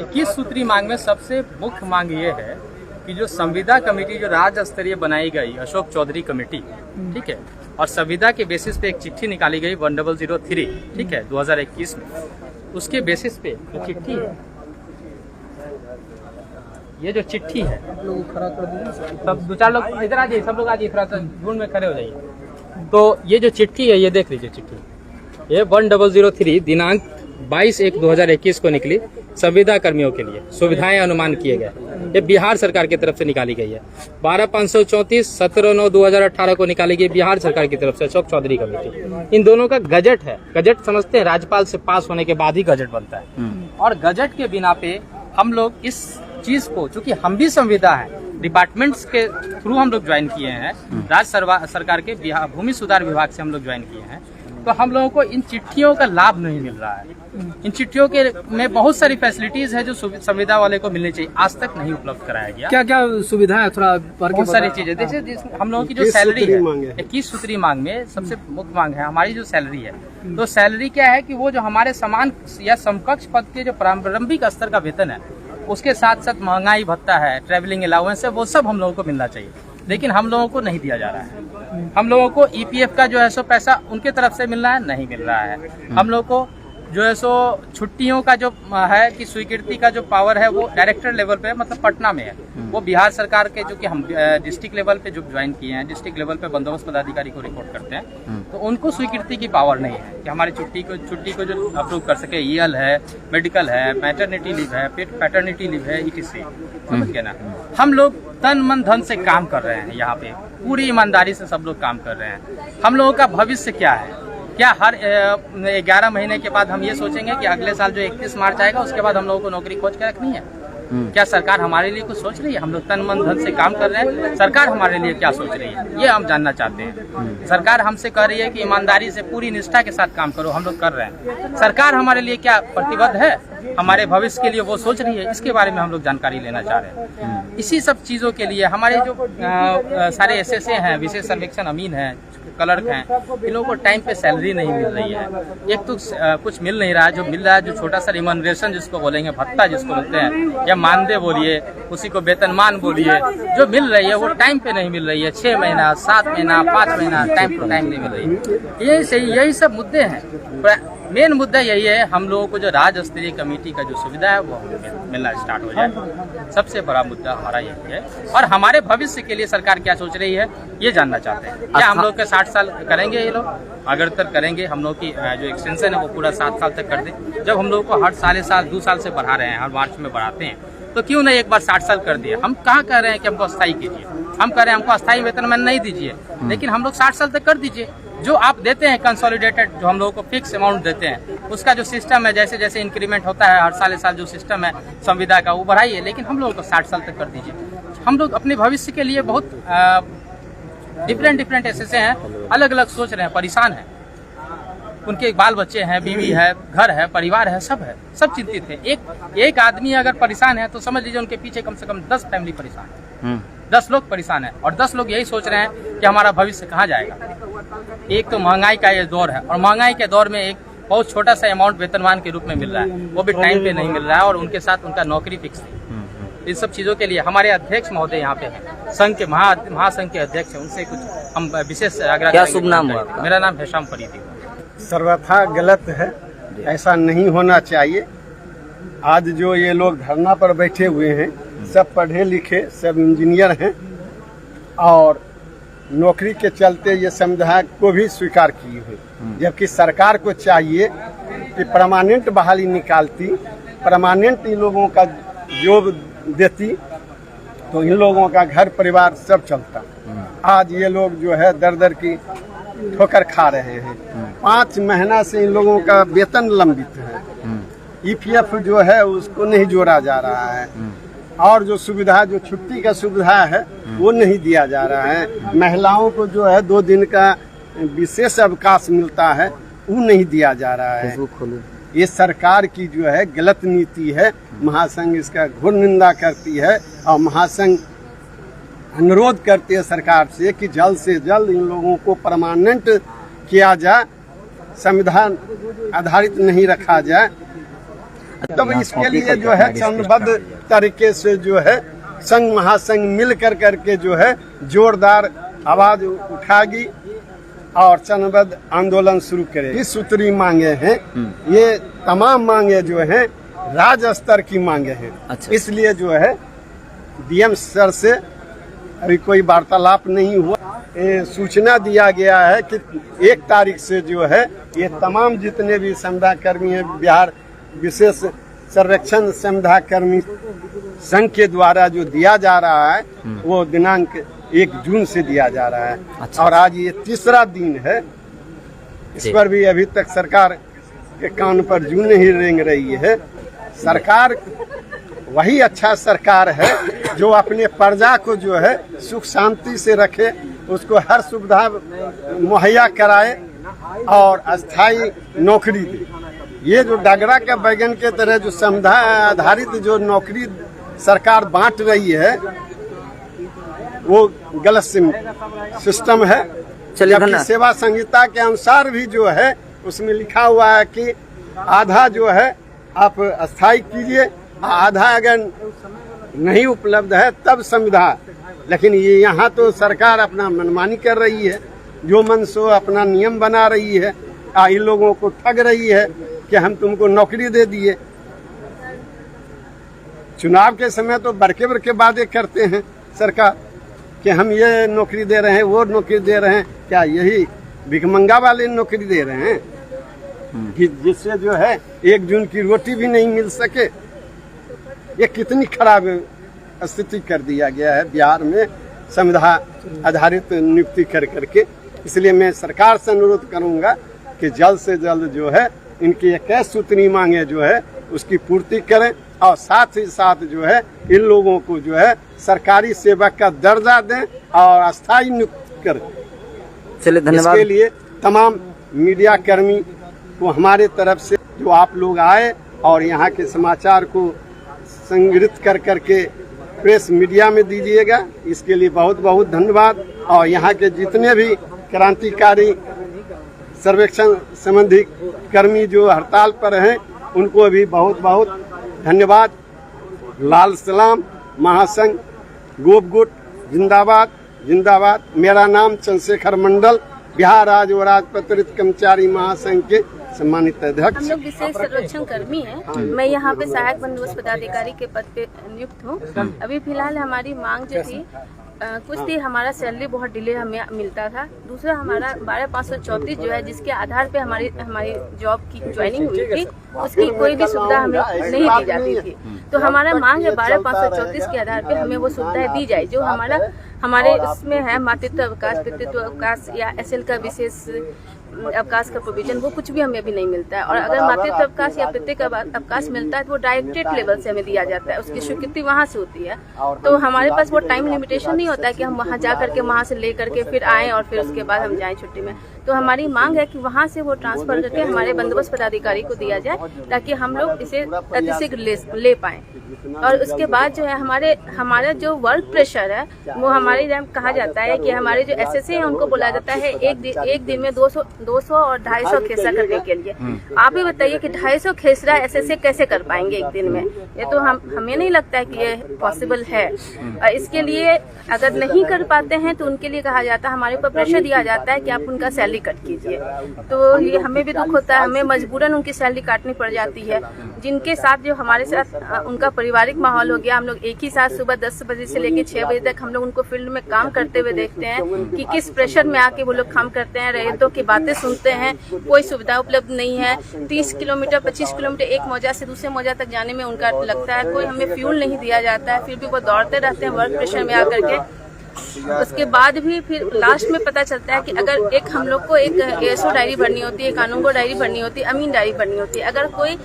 21 सूत्री मांग में सबसे मुख्य मांग ये है कि जो संविदा कमेटी जो राज्य स्तरीय बनाई गई अशोक चौधरी कमेटी, ठीक है, और संविदा के बेसिस पे एक चिट्ठी निकाली गई 1003, ठीक है, 2021 में, उसके बेसिस पे जो चिट्ठी है, ये जो चिट्ठी है, सब दो चार लोग इधर आ जाइए, सब लोग आ जाइए, थोड़ा सा झुंड में खड़े हो जाइए। तो ये जो चिट्ठी है, ये देख लीजिए चिट्ठी, ये 1003 दिनांक 22/1/2021 को निकली संविदा कर्मियों के लिए सुविधाएं अनुमान किए गए। ये बिहार सरकार की तरफ से निकाली गई है। 12/534 17/9/2018 को निकाली गई बिहार सरकार की तरफ से अशोक चौधरी कमेटी। इन दोनों का गजट है। गजट समझते हैं, राज्यपाल से पास होने के बाद ही गजट बनता है, और गजट के बिना पे हम लोग इस चीज को, चूंकि हम भी संविदा है, डिपार्टमेंट्स के थ्रू हम लोग ज्वाइन किए हैं, राज्य सरकार के भूमि सुधार विभाग से हम लोग ज्वाइन किए हैं, तो हम लोगों को इन चिट्ठियों का लाभ नहीं मिल रहा है। इन चिट्ठियों के में बहुत सारी फैसिलिटीज है जो संविदा वाले को मिलनी चाहिए, आज तक नहीं उपलब्ध कराया गया। क्या क्या सुविधा है, थोड़ा बहुत सारी चीजें, जैसे हम लोगों की जो सैलरी है 21 सूत्री मांग में सबसे मुख्य मांग है हमारी जो सैलरी है, तो सैलरी क्या है कि वो जो हमारे समान या समकक्ष पद के जो प्रारंभिक स्तर का वेतन है, उसके साथ साथ महंगाई भत्ता है, ट्रैवलिंग अलाउंस है, वो सब हम लोगों को मिलना चाहिए, लेकिन हम लोगों को नहीं दिया जा रहा है। हम लोगों को ईपीएफ का जो है सो पैसा उनके तरफ से मिल रहा है, नहीं मिल रहा है। हम लोग को जो है सो छुट्टियों का जो है कि स्वीकृति का जो पावर है वो डायरेक्टर लेवल पे, मतलब पटना में है, वो बिहार सरकार के, जो कि हम डिस्ट्रिक्ट लेवल पे जो ज्वाइन किए हैं, डिस्ट्रिक्ट लेवल पे बंदोबस्त पदाधिकारी को रिपोर्ट करते हैं, तो उनको स्वीकृति की पावर नहीं है कि हमारी छुट्टी को जो अप्रूव कर सके। ईएल है, मेडिकल है, मैटरनिटी लीव है, पैटर्निटी लीव है, ETC, समझ गए ना। हम लोग तन मन धन से काम कर रहे हैं, यहाँ पे पूरी ईमानदारी से सब लोग काम कर रहे हैं। हम लोगों का भविष्य क्या है? क्या हर 11 महीने के बाद हम ये सोचेंगे कि अगले साल जो 31 मार्च आएगा उसके बाद हम लोगों को नौकरी खोज के रखनी है? क्या सरकार हमारे लिए कुछ सोच रही है? हम लोग तन मन धन से काम कर रहे हैं, सरकार हमारे लिए क्या सोच रही है, ये हम जानना चाहते हैं। सरकार हमसे कह रही है कि ईमानदारी से पूरी निष्ठा के साथ काम करो, हम लोग कर रहे हैं। सरकार हमारे लिए क्या प्रतिबद्ध है, हमारे भविष्य के लिए वो सोच रही है, इसके बारे में हम लोग जानकारी लेना चाह रहे हैं। इसी सब चीज़ों के लिए हमारे जो सारे SSA हैं, विशेष सर्वेक्षण अमीन हैं, क्लर्क हैं, इन लोगों को टाइम पे सैलरी नहीं मिल रही है। एक तो कुछ मिल नहीं रहा है, जो मिल रहा है जो छोटा सा रिमनरेशन जिसको बोलेंगे, भत्ता जिसको बोलते हैं, या मानदेय बोलिए, उसी को वेतनमान बोलिए, जो मिल रही है वो टाइम पे नहीं मिल रही है। 6 महीना, 7 महीना, 5 महीना टाइम टू टाइम नहीं मिल रही है। यही सब मुद्दे हैं। मेन मुद्दा यही है, हम लोगों को जो राज्य स्तरीय कमेटी का जो सुविधा है वो मिलना स्टार्ट हो जाए। सबसे बड़ा मुद्दा हमारा यही है, और हमारे भविष्य के लिए सरकार क्या सोच रही है ये जानना चाहते हैं। क्या हम लोग के 60 साल करेंगे ये लोग? अगर तक करेंगे, हम लोग की जो एक्सटेंशन है वो पूरा 7 साल तक कर दें। जब हम लोग को हर साल 2 साल से बढ़ा रहे हैं, हर मार्च में बढ़ाते हैं, तो क्यों नहीं एक बार 60 साल कर दिए? हम कहाँ कह रहे हैं कि हमको अस्थायी कीजिए, हम कह रहे हैं हमको अस्थायी वेतनमान नहीं दीजिए, लेकिन हम लोग 60 साल तक कर दीजिए। जो आप देते हैं कंसोलिडेटेड, जो हम लोगों को फिक्स अमाउंट देते हैं, उसका जो सिस्टम है, जैसे जैसे इंक्रीमेंट होता है हर साल जो सिस्टम है संविदा का, वो बढ़ाइए, लेकिन हम लोगों को 60 साल तक कर दीजिए। हम लोग अपने भविष्य के लिए बहुत डिफरेंट SSA हैं, अलग अलग सोच रहे हैं, परेशान हैं, उनके बाल बच्चे हैं, बीवी है, घर है, परिवार है, सब चिंतित है। एक आदमी अगर परेशान है तो समझ लीजिए उनके पीछे कम से कम 10 फैमिली परेशान है, 10 लोग परेशान है, और 10 लोग यही सोच रहे हैं कि हमारा भविष्य कहाँ जाएगा। एक तो महंगाई का ये दौर है, और महंगाई के दौर में एक बहुत छोटा सा अमाउंट वेतनमान के रूप में मिल रहा है, वो भी टाइम पे नहीं मिल रहा है, और उनके साथ उनका नौकरी फिक्स है। इन सब चीजों के लिए हमारे अध्यक्ष महोदय यहाँ पे हैं, संघ के महासंघ के अध्यक्ष हैं, उनसे कुछ हम विशेष आग्रह। क्या शुभ नाम हुआ? मेरा नाम हेशाम फरीदी। सर्वथा गलत है, ऐसा नहीं होना चाहिए। आज जो ये लोग धरना पर बैठे हुए हैं, सब पढ़े लिखे, सब इंजीनियर हैं, और नौकरी के चलते ये संविदा को भी स्वीकार किए हुए, जबकि सरकार को चाहिए कि परमानेंट बहाली निकालती, परमानेंट इन लोगों का जॉब देती, तो इन लोगों का घर परिवार सब चलता। आज ये लोग जो है दर दर की ठोकर खा रहे हैं। 5 महीना से इन लोगों का वेतन लंबित है, EPF जो है उसको नहीं जोड़ा जा रहा है, और जो सुविधा, जो छुट्टी का सुविधा है वो नहीं दिया जा रहा है। महिलाओं को जो है 2 दिन का विशेष अवकाश मिलता है, वो नहीं दिया जा रहा है। ये सरकार की जो है गलत नीति है। महासंघ इसका घोर निंदा करती है, और महासंघ अनुरोध करती है सरकार से कि जल्द से जल्द इन लोगों को परमानेंट किया जाए, संविधान आधारित नहीं रखा जाए। तब इसके लिए जो है चरणबद्ध तरीके से जो है संघ महासंघ मिल करके जो है जोरदार आवाज उठाएगी और चरणबद्ध आंदोलन शुरू करे। 20 सूत्री मांगे हैं, ये तमाम मांगे जो हैं राज्य स्तर की मांगे हैं। अच्छा। इसलिए जो है डीएम सर से अभी कोई वार्तालाप नहीं हुआ। सूचना दिया गया है कि 1 तारीख से जो है ये तमाम जितने भी संविदा कर्मी हैं, बिहार विशेष सर्वेक्षण संविदा कर्मी संघ के द्वारा जो दिया जा रहा है वो दिनांक 1 जून से दिया जा रहा है। अच्छा। और आज ये तीसरा दिन है। इस पर भी अभी तक सरकार के कान पर जूं नहीं रेंग रही है। सरकार वही अच्छा सरकार है जो अपने प्रजा को जो है सुख शांति से रखे, उसको हर सुविधा मुहैया कराए और अस्थायी नौकरी दे। ये जो डगरा के बैगन के तरह जो समुदाय आधारित जो नौकरी सरकार बांट रही है वो गलत सिस्टम है। जबकि सेवा संहिता के अनुसार भी जो है उसमें लिखा हुआ है कि आधा जो है आप अस्थायी कीजिए, आधा अगर नहीं उपलब्ध है तब संविदा। लेकिन ये यहाँ तो सरकार अपना मनमानी कर रही है, जो मन सो अपना नियम बना रही है। इन लोगों को ठग रही है कि हम तुमको नौकरी दे दिए। चुनाव के समय तो बड़के वादे करते हैं सरकार कि हम ये नौकरी दे रहे हैं, वो नौकरी दे रहे हैं। क्या यही भिखमंगा वाले नौकरी दे रहे हैं कि जिससे जो है 1 जून की रोटी भी नहीं मिल सके? ये कितनी खराब स्थिति कर दिया गया है बिहार में संविदा आधारित नियुक्ति करके। इसलिए मैं सरकार से अनुरोध करूंगा कि जल्द से जल्द जो है इनकी 21 सूत्री मांगे जो है उसकी पूर्ति करें और साथ ही साथ जो है इन लोगों को जो है सरकारी सेवक का दर्जा दें और अस्थायी नियुक्त करें। चलिए, धन्यवाद। इसके लिए तमाम मीडिया कर्मी को हमारे तरफ से जो आप लोग आए और यहाँ के समाचार को संग्रहित करके प्रेस मीडिया में दीजिएगा, इसके लिए बहुत बहुत धन्यवाद। और यहाँ के जितने भी क्रांतिकारी सर्वेक्षण संबंधी कर्मी जो हड़ताल पर हैं उनको भी बहुत बहुत धन्यवाद। लाल सलाम महासंघ गोप गुट जिंदाबाद जिंदाबाद। मेरा नाम चंद्रशेखर मंडल, बिहार राज्य व राजपत्रित कर्मचारी महासंघ के सम्मानित अध्यक्ष। हम लोग विशेष सर्वेक्षण कर्मी हैं। मैं यहाँ पे सहायक बंदोबस्त पदाधिकारी के पद पे नियुक्त हूँ। अभी फिलहाल हमारी मांग जो थी कुछ थी, हमारा सैलरी बहुत डिले हमें मिलता था। दूसरा हमारा 12,534 जो है जिसके आधार पे हमारी जॉब की ज्वाइनिंग हुई थी उसकी कोई भी सुविधा हमें नहीं दी जाती थी। तो हमारा मांग है 12,534 के आधार पे हमें वो सुविधाएं दी जाए जो हमारे उसमें है मातृत्व अवकाश, पितृत्व अवकाश या SL का विशेष अवकाश का प्रोविजन, वो कुछ भी हमें अभी नहीं मिलता है। और अगर मातृत्व अवकाश या पितृत्व का अवकाश मिलता है तो वो डायरेक्टेड लेवल से हमें दिया जाता है, उसकी स्वीकृति वहाँ से होती है। तो हमारे पास वो टाइम लिमिटेशन नहीं होता है कि हम वहाँ जा करके वहाँ से ले करके फिर आएँ और फिर उसके बाद हम जाएँ छुट्टी में। तो हमारी मांग है कि वहाँ से वो ट्रांसफर करके हमारे बंदोबस्त पदाधिकारी को दिया जाए ताकि हम लोग इसे अतिशीघ्र ले पाएँ। और उसके बाद जो है हमारा जो वर्क प्रेशर है वो हमारी रैंप कहा जाता है कि हमारे जो SSA है उनको बोला जाता है एक दिन में 200 और 250 खेसरा करने के लिए। आप ही बताइए कि 250 खेसरा SSA कैसे कर पाएंगे एक दिन में? ये तो हमें नहीं लगता है कि ये पॉसिबल है। इसके लिए अगर नहीं कर पाते हैं तो उनके लिए कहा जाता है, हमारे ऊपर प्रेशर दिया जाता है कि आप उनका सैलरी कट कीजिए। तो ये हमें भी दुख होता है, हमें मजबूरन उनकी सैलरी काटनी पड़ जाती है। जिनके साथ जो हमारे साथ उनका पारिवारिक माहौल हो गया, हम लोग एक ही साथ सुबह 10 बजे से लेकर 6 बजे तक हम लोग उनको फील्ड में काम करते हुए देखते हैं कि किस प्रेशर में आके वो लोग काम करते हैं, रैयतों की बातें सुनते हैं। कोई सुविधा उपलब्ध नहीं है। 30 किलोमीटर 25 किलोमीटर एक मौजा से दूसरे मौजा तक जाने में उनका लगता है। कोई हमें फ्यूल नहीं दिया जाता है, फिर भी वो दौड़ते रहते हैं वर्क प्रेशर में आकर के। उसके बाद भी फिर लास्ट में पता चलता है कि अगर हम लोग को एक ASO डायरी भरनी होती है, कानूनगो डायरी भरनी होती है, अमीन डायरी भरनी होती है। अगर कोई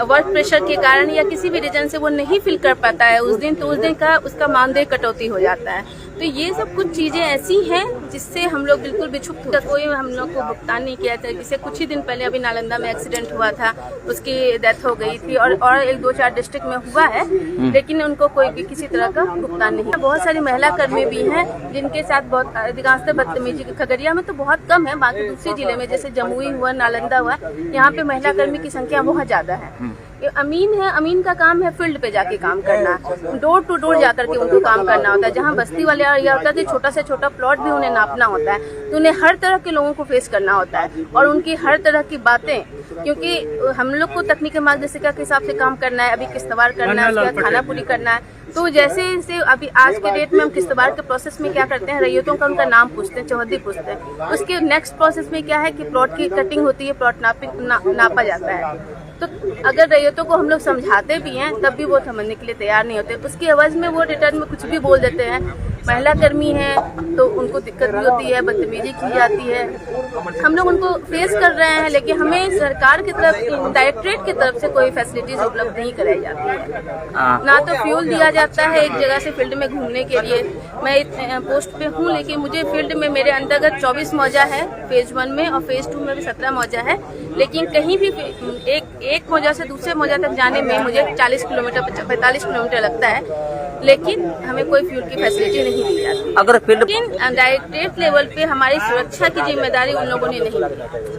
वर्क प्रेशर के कारण या किसी भी रीजन से वो नहीं फिल कर पाता है उस दिन, तो उस दिन का उसका मानदेय कटौती हो जाता है। तो ये सब कुछ चीजें ऐसी हैं जिससे हम लोग बिल्कुल बिछुक कोई हम लोग को भुगतान नहीं किया था। जैसे कुछ ही दिन पहले अभी नालंदा में एक्सीडेंट हुआ था, उसकी डेथ हो गई थी और 1-2-4 डिस्ट्रिक्ट में हुआ है, लेकिन उनको कोई भी किसी तरह का भुगतान नहीं है। बहुत सारी महिला कर्मी भी हैं जिनके साथ बहुत अधिकांशतः बदतमीजी। खगड़िया में तो बहुत कम है, बाकी दूसरे जिले में जैसे जमुई हुआ, नालंदा हुआ, यहाँ पे महिला कर्मी की संख्या बहुत ज्यादा है। ये अमीन है, अमीन का काम है फील्ड पे जाके काम करना, डोर टू डोर जाकर के उनको काम करना होता है। जहाँ बस्ती वाले एरिया होता है तो छोटा से छोटा प्लॉट भी उन्हें नापना होता है, तो उन्हें हर तरह के लोगों को फेस करना होता है और उनकी हर तरह की बातें, क्योंकि हम लोग को तकनीकी मार्गदर्शिका के हिसाब से काम करना है, अभी किस्तवार करना है, उसके बाद खाना पूरी करना है। तो जैसे जैसे अभी आज के डेट में हम किस्तवार के प्रोसेस में क्या करते हैं, रैयतों का उनका नाम पूछते हैं, चौहद्दी पूछते हैं। उसके नेक्स्ट प्रोसेस में क्या है कि प्लॉट की कटिंग होती है, प्लॉट नापा जाता है। तो अगर रैयतों को हम लोग समझाते भी हैं तब भी वो समझने के लिए तैयार नहीं होते, उसकी एवज में वो रिटर्न में कुछ भी बोल देते हैं। महिला कर्मी है तो उनको दिक्कत भी होती है, बदतमीजी की जाती है, हम लोग उनको फेस कर रहे हैं। लेकिन हमें सरकार की तरफ, डायरेक्टरेट की तरफ से कोई फैसिलिटीज उपलब्ध नहीं कराई जाती है। ना तो फ्यूल दिया जाता है एक जगह से फील्ड में घूमने के लिए। मैं पोस्ट पे हूँ लेकिन मुझे फील्ड में मेरे अंतर्गत 24 मौजा है फेज 1 में, और फेज 2 में भी 17 मौजा है। लेकिन कहीं भी एक मौजा से दूसरे मौजा तक जाने में मुझे 40 किलोमीटर 45 किलोमीटर लगता है, लेकिन हमें कोई फ्यूल की फैसिलिटी नहीं दी जाती। अगर फील्ड लेकिन डायरेक्टरेट लेवल पे हमारी सुरक्षा की जिम्मेदारी उन लोगों ने नहीं ली।